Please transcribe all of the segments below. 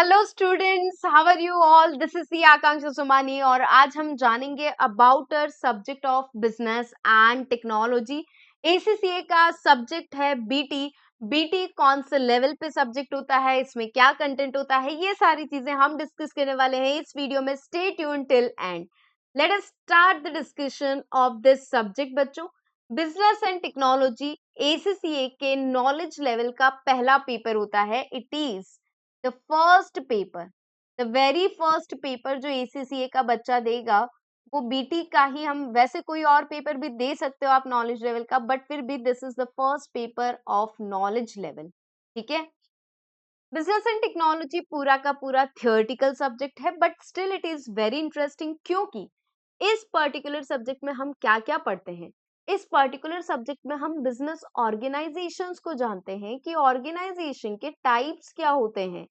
Hello students, how are you all? This is C Akanksha Sumani और आज हम जानेंगे about uh subject of business and technology. ACCA का subject है बीटी। बीटी कौन से लेवल पे सब्जेक्ट होता है, इसमें क्या कंटेंट होता है, ये सारी चीजें हम डिस्कस करने वाले हैं इस वीडियो में। Stay tune till and. Let us start the discussion of this subject बच्चों। बिजनेस एंड टेक्नोलॉजी एसीसीए के नॉलेज लेवल का पहला पेपर होता है। It is the first paper, the very first paper जो एसीसीए का बच्चा देगा वो बीटी का ही। हम वैसे कोई और पेपर भी दे सकते हो आप नॉलेज लेवल का, बट फिर भी this is the first paper of knowledge level. ठीक है। बिजनेस एंड टेक्नोलॉजी पूरा का पूरा थियोरेटिकल सब्जेक्ट है, but still it is very interesting, क्योंकि इस पर्टिकुलर सब्जेक्ट में हम क्या क्या पढ़ते हैं। इस पर्टिकुलर सब्जेक्ट में हम बिजनेस ऑर्गेनाइजेशंस को जानते हैं कि ऑर्गेनाइजेशन के टाइप्स क्या होते हैं।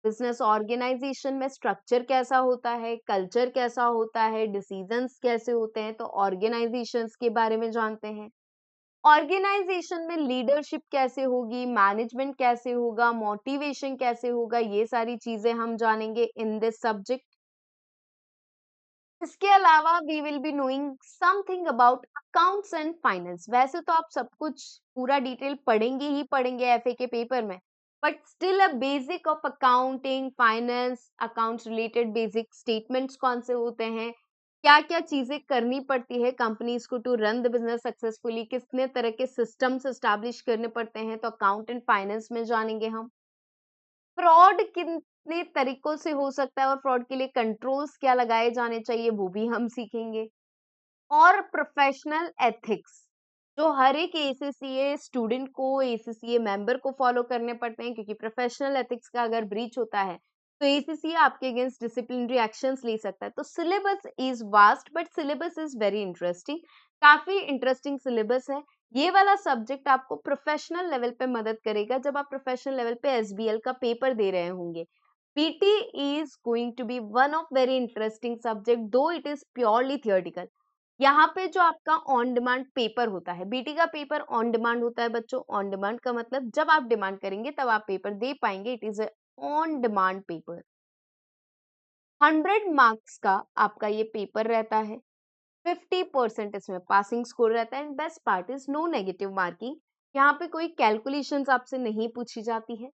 बिजनेस ऑर्गेनाइजेशन में स्ट्रक्चर कैसा होता है, कल्चर कैसा होता है, डिसीजंस कैसे होते हैं, तो ऑर्गेनाइजेशंस के बारे में जानते हैं। ऑर्गेनाइजेशन में लीडरशिप कैसे होगी, मैनेजमेंट कैसे होगा, मोटिवेशन कैसे होगा, ये सारी चीजें हम जानेंगे इन दिस सब्जेक्ट। इसके अलावा we will be knowing something about accounts and finance. वैसे तो आप सब कुछ पूरा डिटेल पढ़ेंगे ही पढ़ेंगे एफए के पेपर में, but still a basic of accounting, finance, accounts related basic statements कौन से होते हैं, क्या क्या चीजें करनी पड़ती है कंपनीज को to run the business successfully, कितने तरह के सिस्टम्स एस्टैब्लिश करने पड़ते हैं, तो अकाउंट एंड फाइनेंस में जानेंगे हम। फ्रॉड कितने तरीकों से हो सकता है और फ्रॉड के लिए कंट्रोल्स क्या लगाए जाने चाहिए वो भी हम सीखेंगे। और प्रोफेशनल एथिक्स जो हर एक एसीसीए स्टूडेंट को, एसीसीए मेंबर को फॉलो करने पड़ते हैं, क्योंकि प्रोफेशनल एथिक्स का अगर ब्रीच होता है तो एसीसीए आपके अगेंस्ट डिसिप्लिनरी एक्शंस ले सकता है। तो syllabus is vast but syllabus is very interesting. काफी इंटरेस्टिंग सिलेबस है। ये वाला सब्जेक्ट आपको प्रोफेशनल लेवल पे मदद करेगा जब आप प्रोफेशनल लेवल पे एसबीएल का पेपर दे रहे होंगे। PT is going to be one of very interesting subject, though it is purely theoretical. यहाँ पे जो आपका ऑन डिमांड पेपर होता है, बीटी का पेपर ऑन डिमांड होता है बच्चों। ऑन डिमांड का मतलब जब आप डिमांड करेंगे तब आप पेपर दे पाएंगे। It is on demand paper. 100 marks का आपका ये पेपर रहता है। 50% इसमें पासिंग स्कोर रहता है and best part is no negative marking. यहाँ पे कोई कैलकुलेशंस आपसे नहीं पूछी जाती है,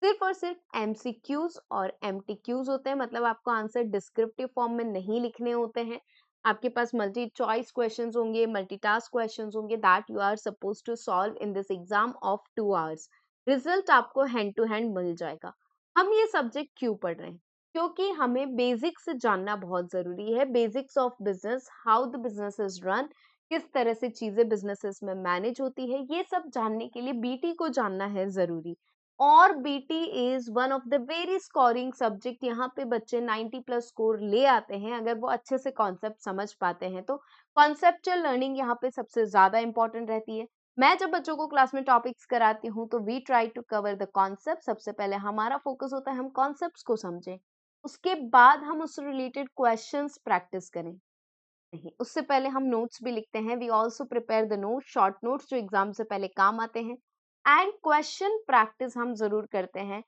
सिर्फ और सिर्फ एमसीक्यूज और एमटीक्यूज होते हैं। मतलब आपको आंसर डिस्क्रिप्टिव फॉर्म में नहीं लिखने होते हैं। आपके पास मल्टी चॉइस क्वेश्चंस होंगे, मल्टीटास्क क्वेश्चंस होंगे that you are suppose to solve in this exam of 2 hours. Result आपको हैंड टू हैंड मिल जाएगा। हम ये सब्जेक्ट क्यों पढ़ रहे हैं? क्योंकि हमें बेसिक्स जानना बहुत जरूरी है। Basics of business, how the business is run, किस तरह से चीजें बिजनेसेस में मैनेज होती है, ये सब जानने के लिए बीटी को जानना है जरूरी। और BT is one of the very scoring subject. यहाँ पे बच्चे 90+ स्कोर ले आते हैं अगर वो अच्छे से कॉन्सेप्ट समझ पाते हैं। तो कॉन्सेप्चुअल लर्निंग यहाँ पे सबसे ज्यादा इंपॉर्टेंट रहती है। मैं जब बच्चों को क्लास में टॉपिक्स कराती हूँ तो we try to cover the concept. सबसे पहले हमारा फोकस होता है हम कॉन्सेप्ट्स को समझें, उसके बाद हम उससे रिलेटेड क्वेश्चंस प्रैक्टिस करें। नहीं, उससे पहले हम नोट्स भी लिखते हैं। We also prepare the note, short notes जो एग्जाम से पहले काम आते हैं। एंड क्वेश्चन प्रैक्टिस हम जरूर करते हैं,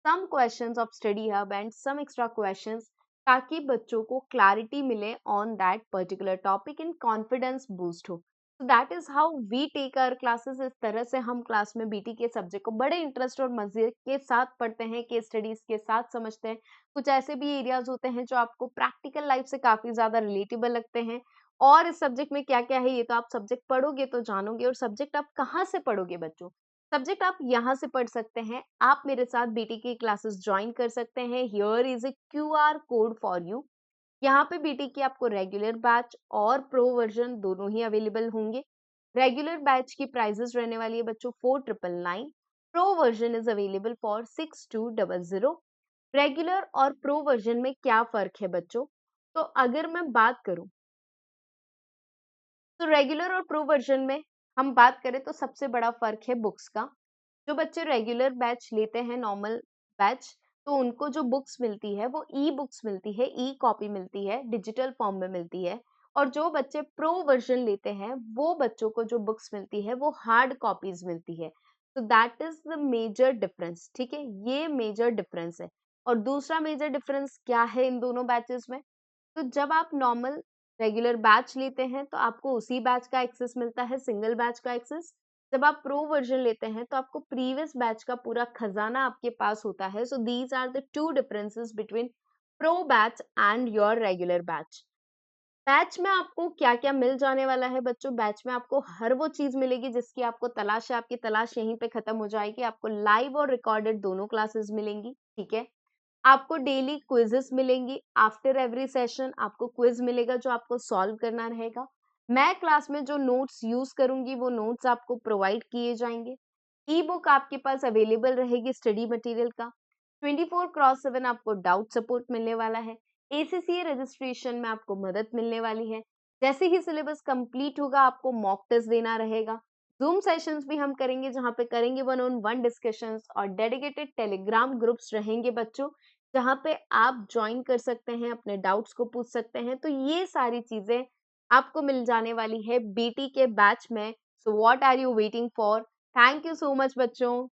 some questions of study hub and some extra questions, ताकि बच्चों को क्लैरिटी मिले on that particular topic and confidence boost हो। So that is how we take our classes. इस तरह से हम क्लास में बीटी के सब्जेक्ट को बड़े इंटरेस्ट और मजे के साथ पढ़ते हैं, केस स्टडीज के साथ समझते हैं। कुछ ऐसे भी एरियाज होते हैं जो आपको प्रैक्टिकल लाइफ से काफी ज्यादा रिलेटेबल लगते हैं। और इस सब्जेक्ट में क्या क्या है ये तो आप सब्जेक्ट पढ़ोगे तो जानोगे। और सब्जेक्ट आप कहाँ से पढ़ोगे बच्चों? सब्जेक्ट आप यहाँ से पढ़ सकते हैं। आप मेरे साथ बीटी की क्लासेस ज्वाइन कर सकते हैं। Here is a QR code for you. यहाँ पे बीटी की आपको रेगुलर बैच और प्रो वर्जन दोनों ही अवेलेबल होंगे। रेगुलर बैच की प्राइजेस रहने वाली है बच्चों 4999। Pro version is available for 6200। Regular और प्रो वर्जन में क्या फर्क है बच्चों? तो अगर मैं बात करूं तो रेगुलर और प्रो वर्जन में हम बात करें तो सबसे बड़ा फर्क है बुक्स का। जो बच्चे रेगुलर बैच लेते हैं, नॉर्मल बैच, तो उनको जो बुक्स मिलती है वो ई बुक्स मिलती है, ई कॉपी मिलती है, डिजिटल फॉर्म में मिलती है। और जो बच्चे प्रो वर्जन लेते हैं वो बच्चों को जो बुक्स मिलती है वो हार्ड कॉपीज मिलती है। तो that is the major difference. ठीक है, ये मेजर डिफरेंस है। और दूसरा मेजर डिफरेंस क्या है इन दोनों बैचेस में? तो जब आप नॉर्मल रेगुलर बैच लेते हैं तो आपको उसी बैच का एक्सेस मिलता है, सिंगल बैच का एक्सेस। जब आप प्रो वर्जन लेते हैं तो आपको प्रीवियस बैच का पूरा खजाना आपके पास होता है। So these are the two differences between pro batch and your regular batch. Batch में आपको क्या-क्या मिल जाने वाला है बच्चों? बैच में आपको हर वो चीज़ मिलेगी जिसकी आपको तलाश है, आपकी तलाश यहीं पे खत्म हो जाएगी। आपको लाइव और रिकॉर्डेड दोनों क्लासेस मिलेंगी, ठीक है? आपको डेली क्विज़ेस मिलेंगी, आफ्टर एवरी सेशन आपको क्विज़ मिलेगा जो आपको सॉल्व करना रहेगा। मैं क्लास में जो नोट्स यूज़ करूँगी वो नोट्स आपको प्रोवाइड किए जाएँगे। ई-बुक आपके पास अवेलेबल रहेगी स्टडी मटेरियल का। 24/7 आपको डाउट सपोर्ट मिलने वाला है। एसीसीए रजिस्ट्रेशन में आपको मदद मिलने वाली है। जैसे ही सिलेबस कंप्लीट होगा आपको मॉक टेस्ट देना रहेगा। ज़ूम सेशंस भी हम करेंगे जहाँ पे करेंगे वन ऑन वन डिस्कशंस और डेडिकेटेड टेलीग्राम ग्रुप्स रहेंगे बच्चों, जहाँ पे आप जॉइन कर सकते हैं, अपने डाउट्स को पूछ सकते हैं। तो ये सारी चीज़ें आपको मिल जाने वाली है बीटी के बैच में। So what are you waiting for? Thank you so much बच्चों।